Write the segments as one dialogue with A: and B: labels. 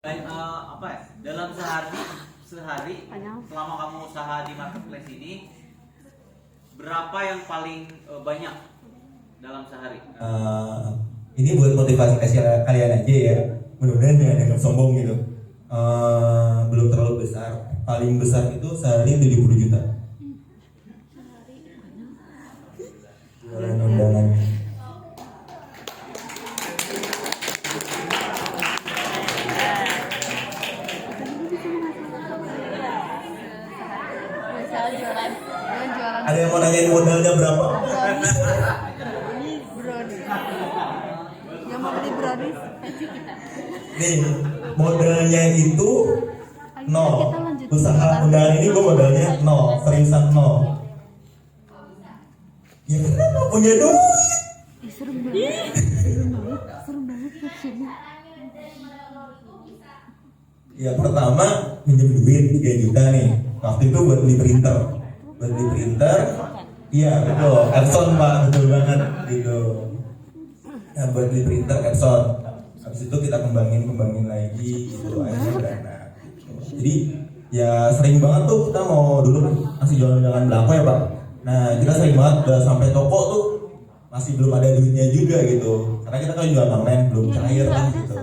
A: Apa ya? Dalam sehari selama kamu usaha di marketplace ini, berapa yang paling banyak dalam sehari?
B: Ini buat motivasi kalian aja ya. Mudah-mudahan jangan dianggap sombong gitu. Belum terlalu besar. Paling besar itu sehari 70 juta. Jualan undangan. Ada yang mau nanyain modalnya berapa?
C: Yang mau beli brownies
B: Nih, modalnya itu 0. Usaha undangan ini gue modalnya 0, seriusan 0. Ya karena gak punya duit.
C: serem banget maksudnya.
B: Ya pertama minjem duit 3 juta nih. Waktu itu buat beli printer. Iya betul, Epson Pak, betul banget gitu. Nah buat beli printer Epson. Habis itu kita kembangin lagi gitu, akhirnya beranak gitu. Jadi ya sering banget tuh kita mau dulu masih jualan belangko ya Pak. Nah kita sering banget udah sampai toko tuh masih belum ada duitnya juga gitu. Karena kita kan jual online belum cair kan gitu.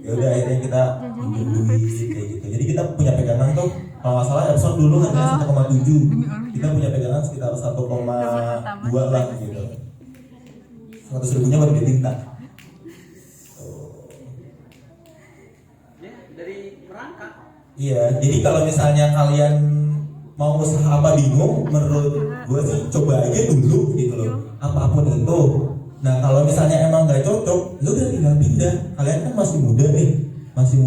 B: Ya udah akhirnya kita minjem duit kayak gitu. Jadi kita punya pegangan tuh kalau nggak salah Epson dulu harganya 1,7. Kita punya pegangan sekitar 1,2 lah gitu. 100 ribunya buat beli tinta.
A: Dari perangkat.
B: Iya, jadi kalau misalnya kalian mau usaha apa bingung, menurut gue sih coba aja dulu gitu loh, apapun itu. Nah kalau misalnya emang nggak cocok, ya udah tinggal pindah. Kalian kan masih muda nih, masih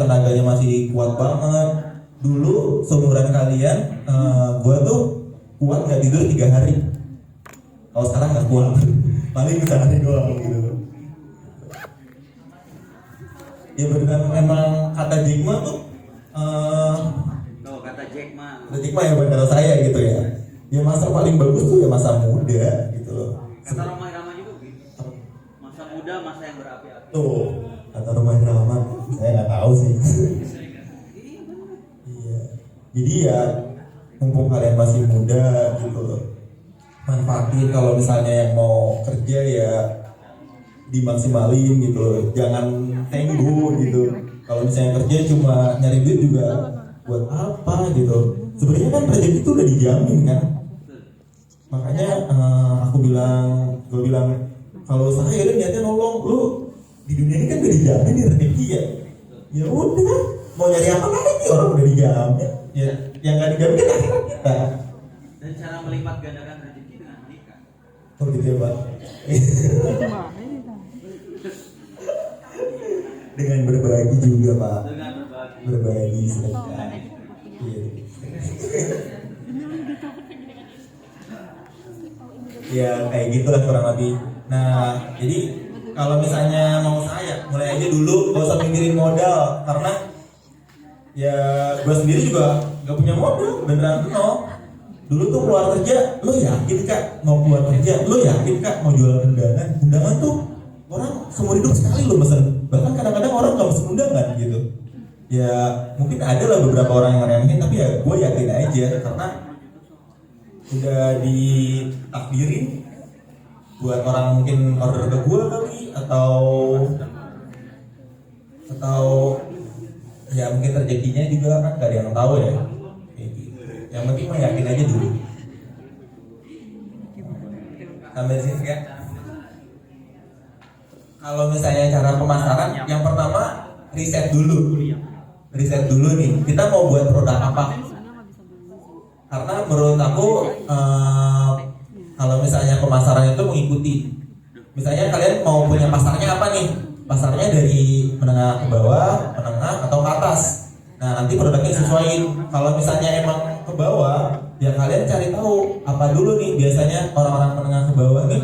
B: tenaganya masih kuat banget. Dulu seumuran kalian, gue tuh kuat nggak tidur 3 hari. Kalau sekarang nggak kuat, paling sehari doang gitu. Ya benar memang kata Jack Ma tuh
A: Kata Jack Ma.
B: Kata Jack Ma ya bukan kata saya gitu ya. Ya masa paling bagus tuh ya masa muda gitu loh.
A: Kata Roma Irama juga gitu. Masa muda, masa yang berapi-api.
B: Tuh kata Roma Irama, saya nggak tahu sih. Iya. Jadi ya mumpung kalian masih muda gitu loh, manfaatin kalau misalnya yang mau kerja ya dimaksimalin gitu loh. Jangan tenggo gitu. Kalau misalnya kerja cuma nyari duit juga buat apa gitu. Sebenarnya kan rezeki itu udah dijamin kan. Makanya gue bilang kalau saya udah niatnya nolong lu di dunia ini kan udah dijamin nih rezeki ya. Ya udah mau nyari apa lagi orang udah dijamin. Ya yang nggak dijamin kan akhirat kita.
A: Dan cara melipat gandakan rezeki dengan menikah.
B: Oh gitu ya Pak. Dengan berbagi juga Pak.
A: Dengan
B: Berbagi sedekah. Iya. Ya kayak gitulah kurang lebih. Nah jadi kalau misalnya mau saya mulai aja dulu, gak usah mikirin modal karena ya gue sendiri juga gak punya modal, beneran nol. Dulu tuh keluar kerja, lo yakin kak mau keluar kerja, lo yakin kak mau jual undangan tuh orang seumur hidup sekali lo mesen. Bahkan kadang-kadang orang gak mesen undangan gitu. Ya mungkin ada lah beberapa orang yang ngeremehin, tapi ya gue yakin aja karena udah ditakdirin buat orang mungkin order ke gue kali atau ya mungkin rezekinya juga kan gak ada yang tahu ya. Yang penting mah yakin aja dulu. Sampai sini ya. Kalau misalnya cara pemasaran, yang pertama riset dulu nih. Kita mau buat produk apa? Karena menurut aku kalau misalnya pemasaran itu mengikuti. Misalnya kalian mau punya pasarnya apa nih? Pasarnya dari menengah ke bawah, menengah atau ke atas. Nah nanti produknya sesuaiin. Kalau misalnya emang ke bawah, ya kalian cari tahu apa dulu nih biasanya orang-orang menengah ke bawah nih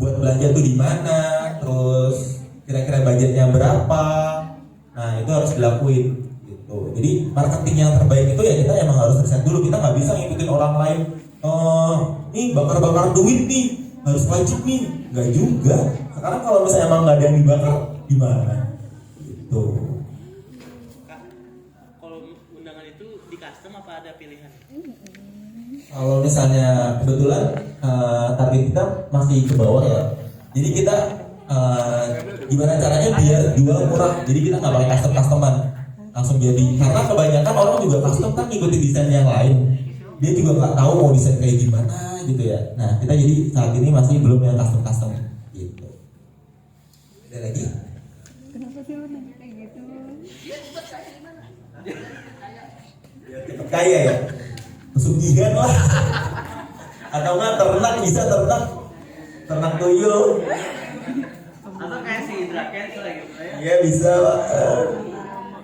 B: buat belanja tuh di mana, terus kira-kira budgetnya berapa. Nah itu harus dilakuin gitu. Jadi marketing yang terbaik itu ya kita emang harus riset dulu. Kita nggak bisa ngikutin orang lain. Nih bakar-bakar duit nih, harus wajib nih, nggak juga. Sekarang kalau misalnya emang nggak ada yang dibakar, gimana? Gitu. Kalau misalnya kebetulan target kita masih ke bawah ya, jadi kita gimana caranya biar jual murah. Jadi kita nggak pakai customan, langsung jadi. Karena kebanyakan orang juga custom kan ngikutin desain yang lain, dia juga nggak tahu mau desain kayak gimana gitu ya. Nah kita jadi saat ini masih belum yang custom gitu. Ada lagi?
C: Kenapa sih lu nanya kayak gitu?
B: Cepet kaya ya, pesugihan lah. Atau nggak bisa ternak tuyul.
A: Atau kayak si Indra Cancel gitu ya.
B: Iya bisa Pak.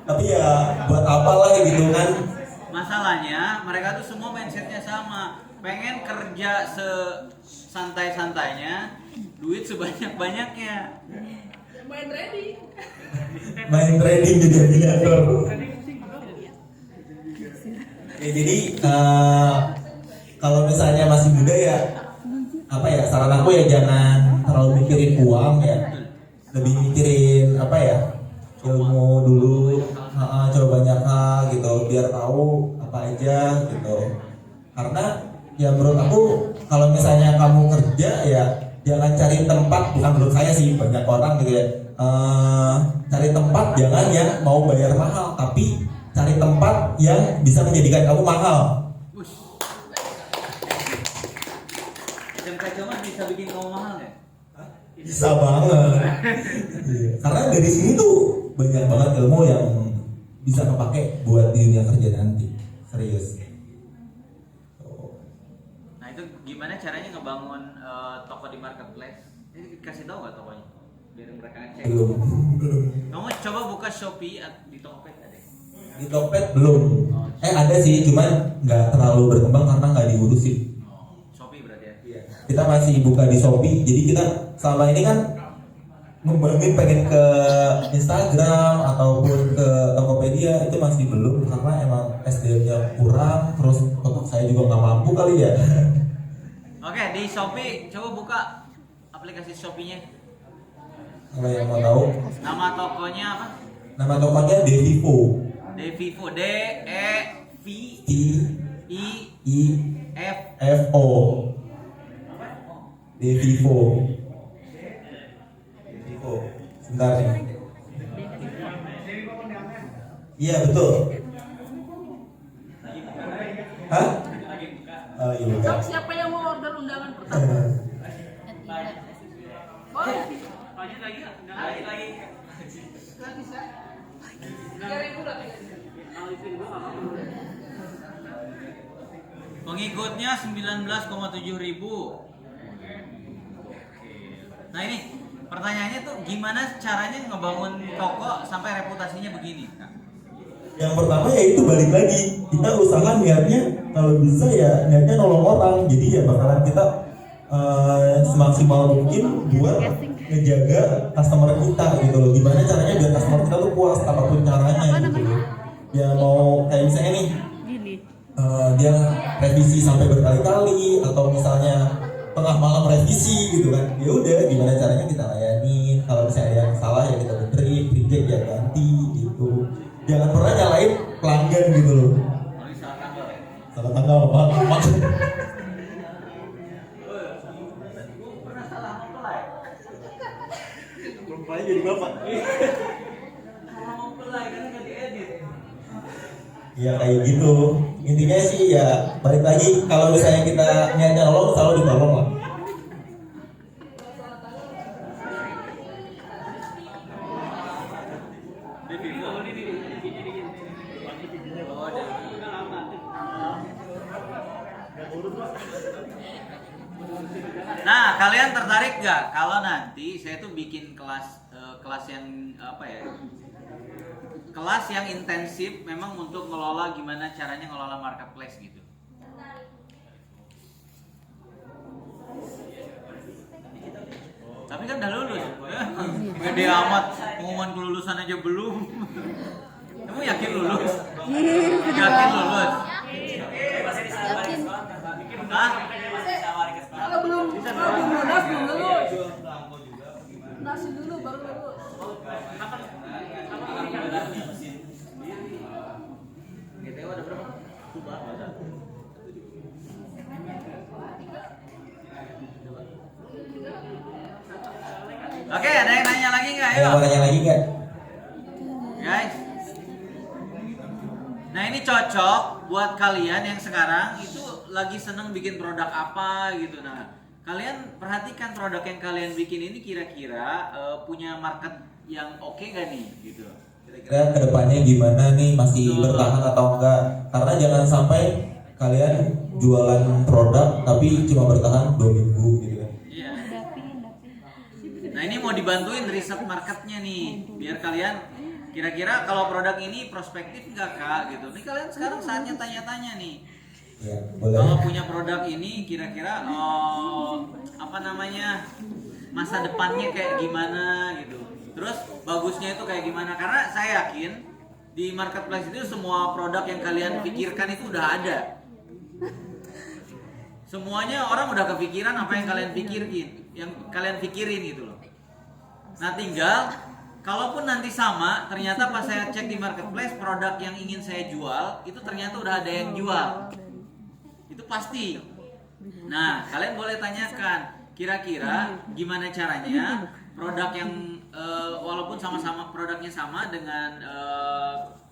B: Tapi ya buat apa lah gitu kan.
A: Masalahnya mereka tuh semua mindsetnya sama, pengen kerja sesantai-santainya, duit sebanyak-banyaknya.
B: Main trading jadi afiliator. Ya jadi kalau misalnya masih muda ya apa ya, saran aku ya jangan terlalu mikirin uang ya, lebih mikirin apa ya, ilmu dulu. Coba banyak hal gitu biar tahu apa aja gitu. Karena ya menurut aku kalau misalnya kamu kerja ya jangan cari tempat, bukan menurut saya sih, banyak orang gitu ya, cari tempat jangan yang mau bayar mahal, tapi cari tempat yang bisa menjadikan kamu mahal.
A: Jam kaca mah bisa bikin kamu mahal ya?
B: Bisa banget. Iya. Karena dari sini tuh banyak banget ilmu yang bisa kepake buat di dunia kerja nanti. Serius.
A: Nah itu gimana caranya ngebangun toko di marketplace? Ini kasih tahu nggak tokonya? Biar mereka ngecek.
B: Belum.
A: Kamu coba buka Shopee di Tokped ada.
B: Di Tokped belum. Ada sih, cuman nggak terlalu berkembang karena nggak diurusin.
A: Shopee berarti ya?
B: Iya. Kita masih buka di Shopee, jadi kita selama ini kan ngembangin pengen ke Instagram ataupun ke Tokopedia itu masih belum karena emang SDM-nya kurang, terus otak saya juga nggak mampu kali ya.
A: Oke, di Shopee coba buka aplikasi Shopee-nya.
B: Kalau yang mau tahu,
A: Nama tokonya apa?
B: nama tokonya Devivo.
A: Devivo, D E V
B: I
A: I
B: I
A: F
B: F O. Devivo. Devivo. Sebentar nih. Iya betul. Hah? Oh iya bukan.
D: Sok, siapa yang mau order undangan pertama? Boleh.
A: lagi.
D: Gratis ya? 3.000 lah.
A: Pengikutnya 19,7 ribu. Nah ini pertanyaannya tuh gimana caranya ngebangun toko sampai reputasinya begini?
B: Yang pertama ya itu balik lagi, kita usaha niatnya kalau bisa ya niatnya nolong orang, jadi ya bakalan kita semaksimal mungkin buat ngejaga customer kita gitu loh. Gimana caranya biar customer kita tuh puas apapun caranya gitu loh. Ya mau kayak misalnya nih dia revisi sampai berkali-kali atau misalnya tengah malam revisi gitu kan, ya udah gimana caranya kita layani. Kalau misalnya ada yang salah ya kita benerin, reject ya ganti gitu. Jangan pernah nyalain pelanggan gitu loh. Salah tanggal apa? Perempuannya jadi bapak. Ya kayak gitu. Intinya sih ya balik lagi, kalau misalnya kita niatnya nolong selalu ditolong lah.
A: Nah, kalian tertarik nggak kalau nanti saya tuh bikin kelas yang apa ya? Kelas yang intensif memang untuk ngelola gimana caranya ngelola marketplace gitu. Tapi kan udah lulus. Gede amat, pengumuman kelulusan aja belum. Kamu yakin lulus? Yakin lulus?
C: Yakin.
A: Hah?
D: Kalau belum lunas belum lulus. Lunasin dulu baru lulus.
A: GTO ada berapa? Ada yang nanya lagi nggak?
B: Ada yang mau nanya lagi nggak?
A: Guys. Nah ini cocok buat kalian yang sekarang itu lagi seneng bikin produk apa gitu. Nah kalian perhatikan produk yang kalian bikin ini kira-kira punya market yang oke gak nih gitu.
B: Kira-kira kedepannya gimana nih, masih
A: Betul.
B: bertahan atau enggak? Karena jangan sampai kalian jualan produk tapi cuma bertahan 2 minggu gitu kan.
A: Iya.
C: Dapin.
A: Nah ini mau dibantuin riset marketnya nih, biar kalian kira-kira kalau produk ini prospektif nggak kak gitu. Nih kalian sekarang saatnya tanya-tanya nih.
B: Ya, boleh.
A: Kalau punya produk ini kira-kira apa namanya masa depannya kayak gimana gitu. Terus bagusnya itu kayak gimana? Karena saya yakin di marketplace itu semua produk yang kalian pikirkan itu udah ada. Semuanya orang udah kepikiran apa yang kalian pikirin gitu loh. Nah tinggal kalaupun nanti sama, ternyata pas saya cek di marketplace produk yang ingin saya jual itu ternyata udah ada yang jual. Itu pasti. Nah, kalian boleh tanyakan, kira-kira gimana caranya produk yang walaupun sama-sama produknya sama dengan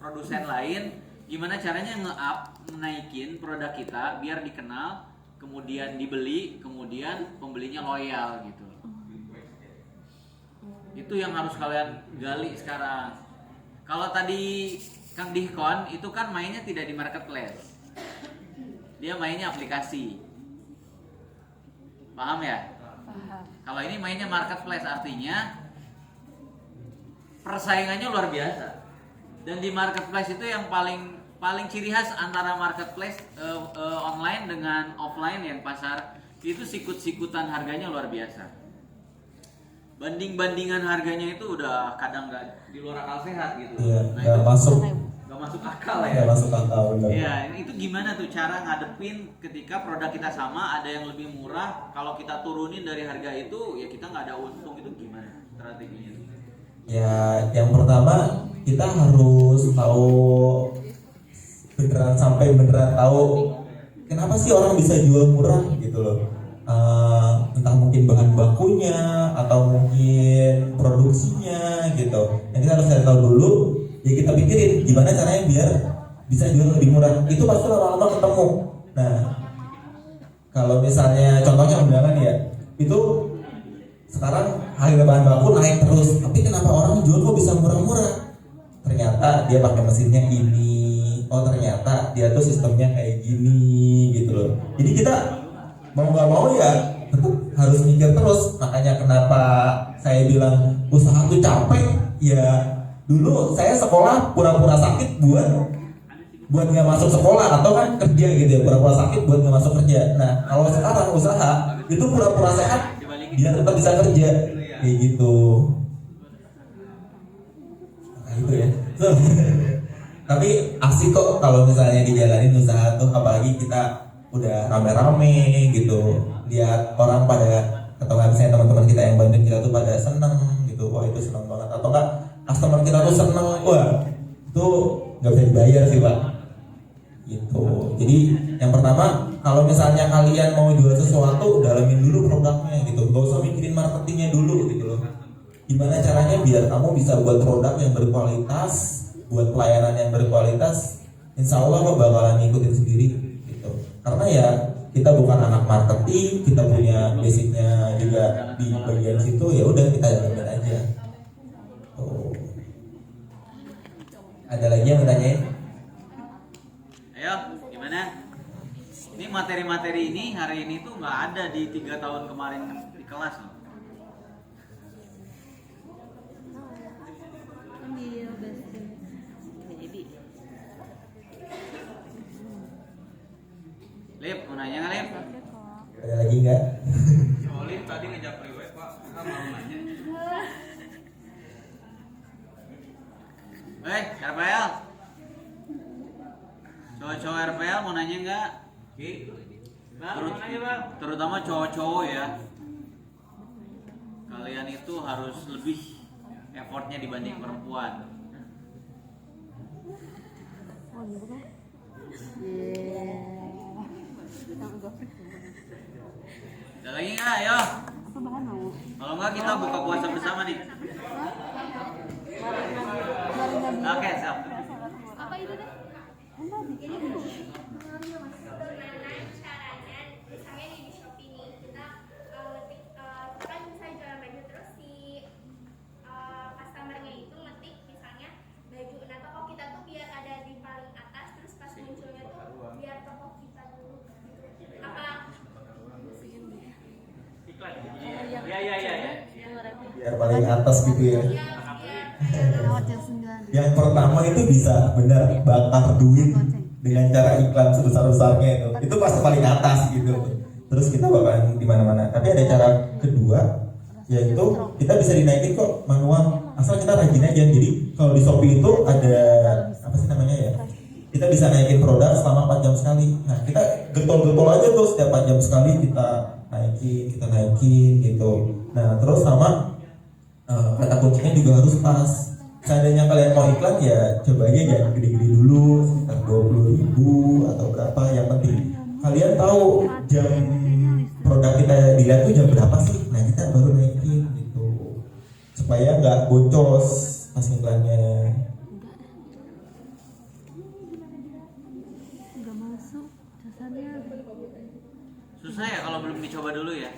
A: produsen lain, gimana caranya menaikin produk kita biar dikenal, kemudian dibeli, kemudian pembelinya loyal gitu. Itu yang harus kalian gali sekarang. Kalau tadi Kang Dihkon itu kan mainnya tidak di marketplace. Dia mainnya aplikasi. Paham ya?
C: Paham.
A: Kalau ini mainnya marketplace artinya persaingannya luar biasa. Dan di marketplace itu yang paling ciri khas antara marketplace online dengan offline yang pasar itu sikut-sikutan harganya luar biasa. Banding-bandingan harganya itu udah kadang nggak di luar akal sehat gitu.
B: Iya,
A: Nah
B: nggak
A: itu
B: masuk
A: masuk akal ya.
B: nggak masuk akal bener.
A: Iya, itu gimana tuh cara ngadepin ketika produk kita sama ada yang lebih murah, kalau kita turunin dari harga itu ya kita nggak ada untung, itu gimana strateginya?
B: Ya, yang pertama kita harus tahu beneran tahu kenapa sih orang bisa jual murah gitu loh. Entah mungkin bahan bakunya atau mungkin produksinya gitu. Yang kita harus cari tahu dulu. Ya kita pikirin gimana caranya biar bisa jual lebih murah. Itu pasti lama-lama ketemu. Nah, kalau misalnya contohnya undangan ya, itu sekarang harga bahan baku naik terus. Tapi kenapa orang jual kok bisa murah-murah? Ternyata dia pakai mesinnya ini. Oh ternyata dia tuh sistemnya kayak gini gitu loh. Jadi kita mau nggak mau ya tetap harus mikir terus. Makanya kenapa saya bilang usaha tuh capek. Ya dulu saya sekolah pura-pura sakit buat nggak masuk sekolah atau kan kerja gitu ya, pura-pura sakit buat nggak masuk kerja. Nah kalau sekarang usaha itu pura-pura sehat biar tetap bisa kerja kayak gitu. Nah itu ya. Tapi asik kok kalau misalnya dijalanin usaha tuh, apalagi kita udah rame-rame gitu, lihat orang pada atau nggak misalnya teman-teman kita yang bantuin kita tuh pada seneng gitu, wah itu seneng banget. Atau enggak customer kita tuh seneng, wah itu nggak bisa dibayar sih pak gitu. Jadi yang pertama kalau misalnya kalian mau jual sesuatu, dalamin dulu produknya gitu, gak usah mikirin marketingnya dulu gitu loh. Gimana caranya biar kamu bisa buat produk yang berkualitas, buat pelayanan yang berkualitas, insya Allah kok bakalan ngikutin sendiri gitu. Karena ya kita bukan anak marketing, kita punya basicnya juga di bagian situ, ya udah kita jalanin aja. Tuh. Ada lagi yang mau tanyain?
A: Ayo, gimana? Ini materi-materi ini hari ini tuh nggak ada di 3 tahun kemarin di kelas loh.
C: Ambil besi. Baby.
A: Lip, mau nanya nggak Lip?
C: Oke kok.
B: Ada lagi nggak?
A: Oh, Lip tadi ngejak priwet pak, mau nanya. RPL. Cowok-cowok RPL mau nanya nggak? Terutama cowok-cowok ya. Kalian itu harus lebih effortnya dibanding perempuan.
C: Oh gitu kan?
A: Ada lagi nggak? Ayo.
C: Apa bahan mau?
A: Kalau nggak kita buka puasa bersama nih. Oke, siap.
C: Apa itu deh?
E: Gimana caranya, misalnya di Shopee nih kita ngetik, kita kan misalnya jualan baju terus si customernya itu ngetik misalnya baju, nah toko kita tuh biar ada di paling atas, terus pas munculnya tuh biar toko kita dulu gitu. Apa
A: Iklan. Iya.
B: Biar paling atas gitu ya.
E: biar
C: Lewat yang 9.
B: Yang pertama itu bisa benar bakar duit dengan cara iklan sebesar-besarnya itu pasti paling atas gitu. Terus kita bakalan di mana-mana. Tapi ada cara kedua, yaitu kita bisa dinaikin kok manual asal kita rajin aja. Jadi kalau di Shopee itu ada apa sih namanya ya? Kita bisa naikin produk selama 4 jam sekali. Nah kita getol-getol aja tuh setiap 4 jam sekali kita naikin gitu. Nah terus sama kata kuncinya juga harus pas. Seandainya kalian mau iklan ya coba aja jangan gede-gede dulu, sekitar 20.000 atau berapa. Yang penting kalian tahu jam produk kita dilihat tuh jam berapa sih. Nah kita baru naikin gitu supaya nggak boncos pas iklannya.
C: Enggak masuk jasanya.
A: Susah ya kalau belum dicoba dulu ya.